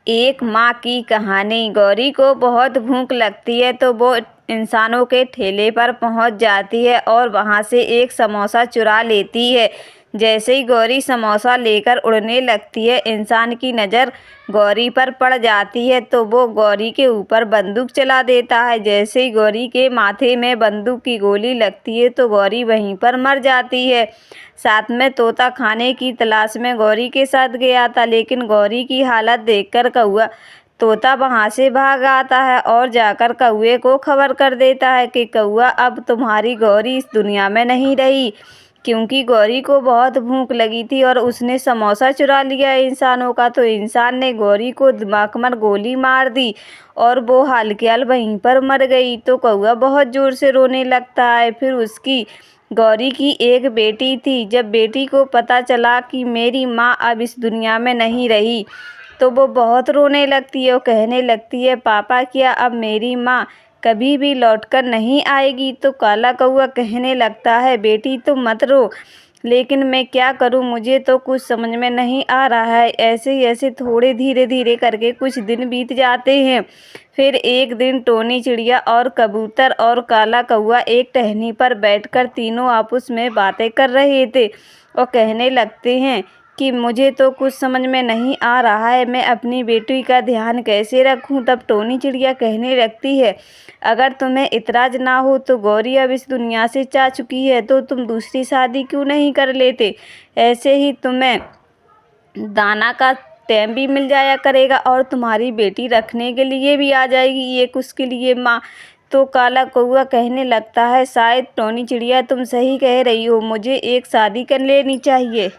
एक माँ की कहानी। गौरी को बहुत भूख लगती है तो वो इंसानों के ठेले पर पहुंच जाती है और वहां से एक समोसा चुरा लेती है। जैसे ही गौरी समोसा लेकर उड़ने लगती है, इंसान की नज़र गौरी पर पड़ जाती है तो वो गौरी के ऊपर बंदूक चला देता है। जैसे ही गौरी के माथे में बंदूक की गोली लगती है तो गौरी वहीं पर मर जाती है। साथ में तोता खाने की तलाश में गौरी के साथ गया था, लेकिन गौरी की हालत देखकर कौआ तोता वहां से भाग आता है और जाकर कौए को खबर कर देता है कि कौआ, अब तुम्हारी गौरी इस दुनिया में नहीं रही। क्योंकि गौरी को बहुत भूख लगी थी और उसने समोसा चुरा लिया इंसानों का, तो इंसान ने गौरी को दिमाग में गोली मार दी और वो हाल के हाल वहीं पर मर गई। तो कौआ बहुत ज़ोर से रोने लगता है। फिर उसकी गौरी की एक बेटी थी। जब बेटी को पता चला कि मेरी माँ अब इस दुनिया में नहीं रही, तो वो बहुत रोने लगती है और कहने लगती है, पापा क्या अब मेरी माँ कभी भी लौटकर नहीं आएगी? तो काला कौआ कहने लगता है, बेटी तुम मत रो, लेकिन मैं क्या करूं, मुझे तो कुछ समझ में नहीं आ रहा है। ऐसे ही ऐसे थोड़े धीरे धीरे करके कुछ दिन बीत जाते हैं। फिर एक दिन टोनी चिड़िया और कबूतर और काला कौआ एक टहनी पर बैठकर तीनों आपस में बातें कर रहे थे और कहने लगते हैं कि मुझे तो कुछ समझ में नहीं आ रहा है, मैं अपनी बेटी का ध्यान कैसे रखूं। तब टोनी चिड़िया कहने लगती है, अगर तुम्हें इतराज़ ना हो तो गौरी अब इस दुनिया से जा चुकी है, तो तुम दूसरी शादी क्यों नहीं कर लेते? ऐसे ही तुम्हें दाना का टाइम भी मिल जाया करेगा और तुम्हारी बेटी रखने के लिए भी आ जाएगी एक उसके लिए माँ। तो काला कौआ कहने लगता है, शायद टोनी चिड़िया तुम सही कह रही हो, मुझे एक शादी कर लेनी चाहिए।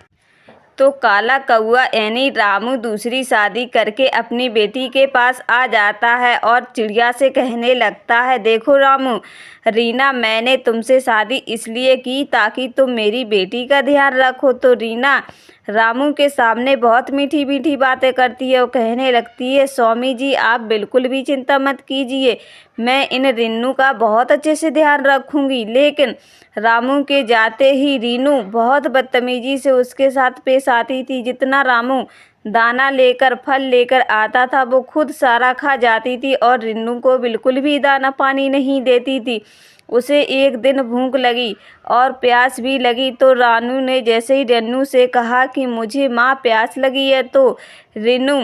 तो काला कौआ यानी रामू दूसरी शादी करके अपनी बेटी के पास आ जाता है और चिड़िया से कहने लगता है, देखो रामू, रीना मैंने तुमसे शादी इसलिए की ताकि तुम मेरी बेटी का ध्यान रखो। तो रीना रामू के सामने बहुत मीठी मीठी बातें करती है और कहने लगती है, स्वामी जी आप बिल्कुल भी चिंता मत कीजिए, मैं इन रिन्नू का बहुत अच्छे से ध्यान रखूंगी। लेकिन रामू के जाते ही रीनू बहुत बदतमीजी से उसके साथ पेश आती थी। जितना रामू दाना लेकर फल लेकर आता था वो खुद सारा खा जाती थी और रिन्नू को बिल्कुल भी दाना पानी नहीं देती थी। उसे एक दिन भूख लगी और प्यास भी लगी, तो रानू ने जैसे ही रिन्नू से कहा कि मुझे माँ प्यास लगी है, तो रिन्नू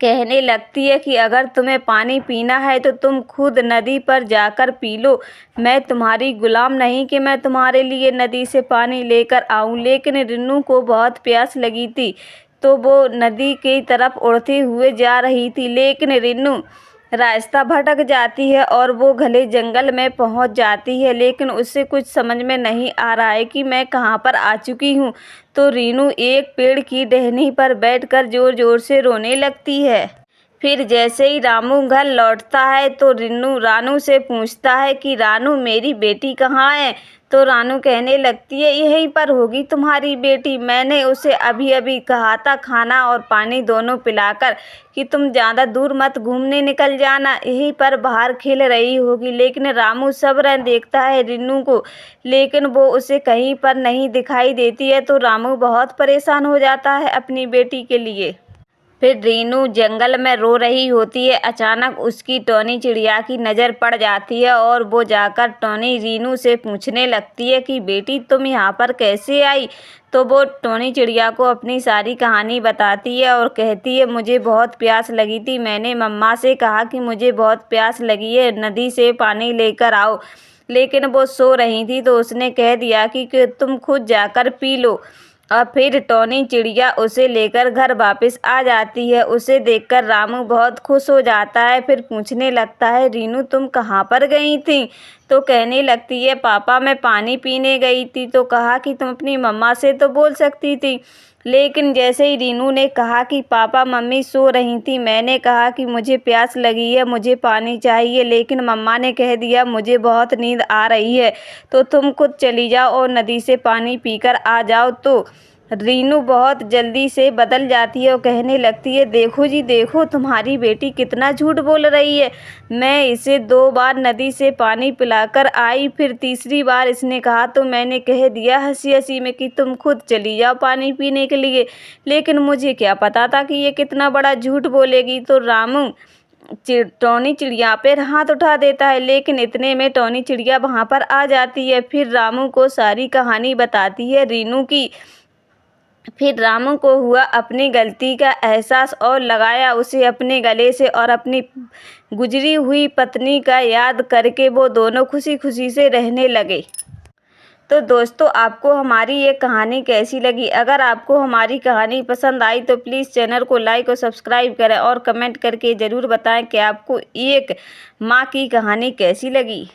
कहने लगती है कि अगर तुम्हें पानी पीना है तो तुम खुद नदी पर जाकर पी लो, मैं तुम्हारी गुलाम नहीं कि मैं तुम्हारे लिए नदी से पानी लेकर आऊं। लेकिन रिन्नू को बहुत प्यास लगी थी तो वो नदी की तरफ उड़ते हुए जा रही थी, लेकिन रिन्नू रास्ता भटक जाती है और वो घने जंगल में पहुंच जाती है, लेकिन उससे कुछ समझ में नहीं आ रहा है कि मैं कहां पर आ चुकी हूं। तो रीनू एक पेड़ की टहनी पर बैठकर जोर जोर से रोने लगती है। फिर जैसे ही रामू घर लौटता है तो रिन्नू रानू से पूछता है कि रानू मेरी बेटी कहाँ है? तो रानू कहने लगती है, यहीं पर होगी तुम्हारी बेटी, मैंने उसे अभी अभी कहा था खाना और पानी दोनों पिलाकर कि तुम ज़्यादा दूर मत घूमने निकल जाना, यहीं पर बाहर खेल रही होगी। लेकिन रामू सब रंग देखता है रिन्नू को, लेकिन वो उसे कहीं पर नहीं दिखाई देती है। तो रामू बहुत परेशान हो जाता है अपनी बेटी के लिए। फिर रीनू जंगल में रो रही होती है, अचानक उसकी टोनी चिड़िया की नज़र पड़ जाती है और वो जाकर टोनी रीनू से पूछने लगती है कि बेटी तुम यहाँ पर कैसे आई? तो वो टोनी चिड़िया को अपनी सारी कहानी बताती है और कहती है, मुझे बहुत प्यास लगी थी, मैंने मम्मा से कहा कि मुझे बहुत प्यास लगी है, नदी से पानी लेकर आओ, लेकिन वो सो रही थी तो उसने कह दिया कि तुम खुद जाकर पी लो। और फिर टोनी चिड़िया उसे लेकर घर वापस आ जाती है। उसे देखकर रामू बहुत खुश हो जाता है। फिर पूछने लगता है, रीनू तुम कहाँ पर गई थी? तो कहने लगती है, पापा मैं पानी पीने गई थी। तो कहा कि तुम अपनी मम्मा से तो बोल सकती थी। लेकिन जैसे ही रीनू ने कहा कि पापा मम्मी सो रही थी, मैंने कहा कि मुझे प्यास लगी है, मुझे पानी चाहिए, लेकिन मम्मा ने कह दिया मुझे बहुत नींद आ रही है, तो तुम खुद चली जाओ और नदी से पानी पीकर आ जाओ। तो रीनू बहुत जल्दी से बदल जाती है और कहने लगती है, देखो जी देखो, तुम्हारी बेटी कितना झूठ बोल रही है। मैं इसे 2 बार नदी से पानी पिलाकर आई, फिर तीसरी बार इसने कहा तो मैंने कह दिया हंसी हंसी में कि तुम खुद चली जाओ पानी पीने के लिए, लेकिन मुझे क्या पता था कि ये कितना बड़ा झूठ बोलेगी। तो रामू टोनी चिड़िया पर हाथ उठा देता है, लेकिन इतने में टोनी चिड़िया वहाँ पर आ जाती है। फिर रामू को सारी कहानी बताती है रीनू की। फिर रामू को हुआ अपनी गलती का एहसास और लगाया उसे अपने गले से, और अपनी गुजरी हुई पत्नी का याद करके वो दोनों खुशी खुशी से रहने लगे। तो दोस्तों, आपको हमारी ये कहानी कैसी लगी? अगर आपको हमारी कहानी पसंद आई तो प्लीज़ चैनल को लाइक और सब्सक्राइब करें और कमेंट करके ज़रूर बताएं कि आपको एक माँ की कहानी कैसी लगी।